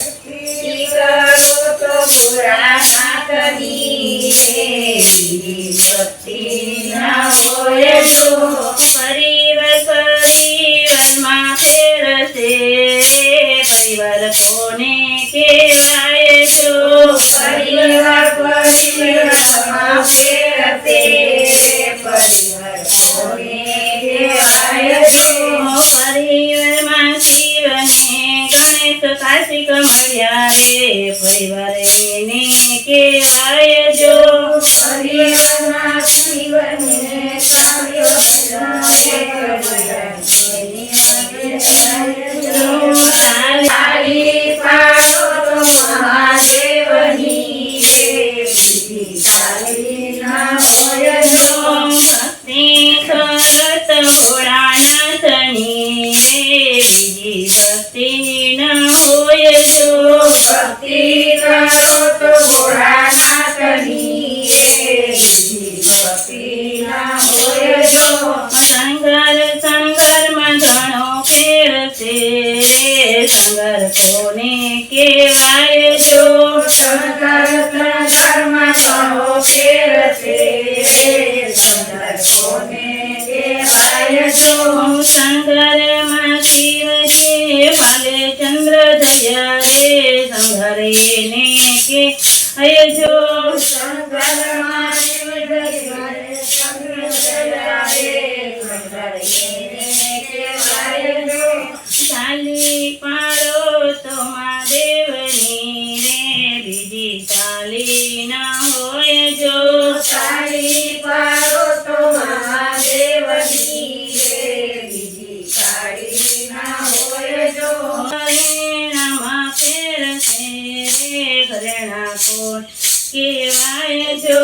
કરો તો ભોળાનાથની ભક્તિ ના હોય તો પરિવારમાં ફેરશે પરિવાર કોને કહેવાય છો પરિવારમાં ફેરશે પરિવાર કોને કહેવાય છો પરિવારમાં શિવને ગણેશ કાર્તિક મળ્યા રે પરિવાર એને કહેવાય જો પરિવારમાં શિવને ભક્તિ ન હોય જો ભક્તિ કરો તો ભોળાનાથની ભક્તિ ના હોય જો સંગરમાં ઘણો ફેર છે સંગર કોને કહેવાય જો સંગરમાં ઘણો ફેર છે સંગર કોને કહેવાય જો સંગરમાં શિવજી પાલે ચંદ્ર દયા રે સંઘર એને કે હય જો સંઘરમાં શિવજી પાલે ચંદ્ર દયા રે સંઘર એને કહેવાય જો ચાલી પાડો તો મહાદેવની રે બીજી ચાલી ના હોય જો ચાલી પાડો તો મહાદેવની રે બીજી ચાલી ના હોય જો ઘરેણામાં ફેરશે રે ઘરેણા કોણ કહેવાય જો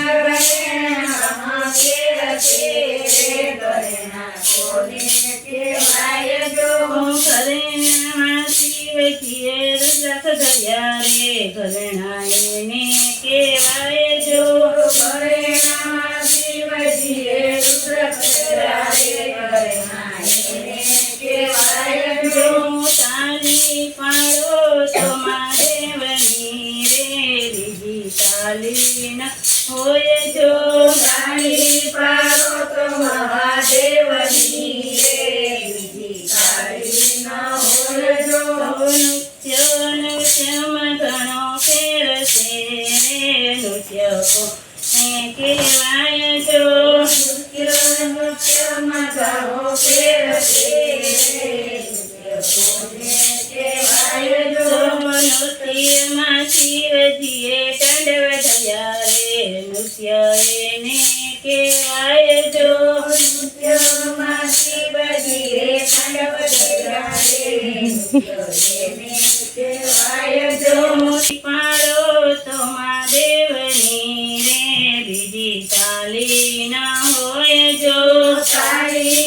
ઘરેણામાં ફેરશે રે ઘરેણા કોને કહેવાય જો ઘરેણામાં શિવજીએ રુદ્રાક્ષ ધર્યા રે ઘરેણા એને કહેવાય જો ઘરેણામાં શિવજીએ રુદ્રાક્ષ ધર્યા રે ઘરેણા એને કહેવાય જો ચાલી પાડો તો મહાદેવની રે બીજી ચાલી ન હોય જો ચાલી પાડો તો મહાદેવની રે બીજી ચાલી ન હોય જો નૃત્યમાં ઘણો ફેર છે નૃત્ય કોને કહેવાય જો નૃત્યમાં ઘણો ફેર છે નૃત્યમાં શિવજીએ તાંડવ ધર્યા રે નૃત્ય એને કહેવાય જો નૃત્યમાં શિવજીએ તાંડવ ધર્યા રે નૃત્ય એને કહેવાય જો પાડો તો મહાદેવની રે બીજી ચાલી ના હોય જો ચાલી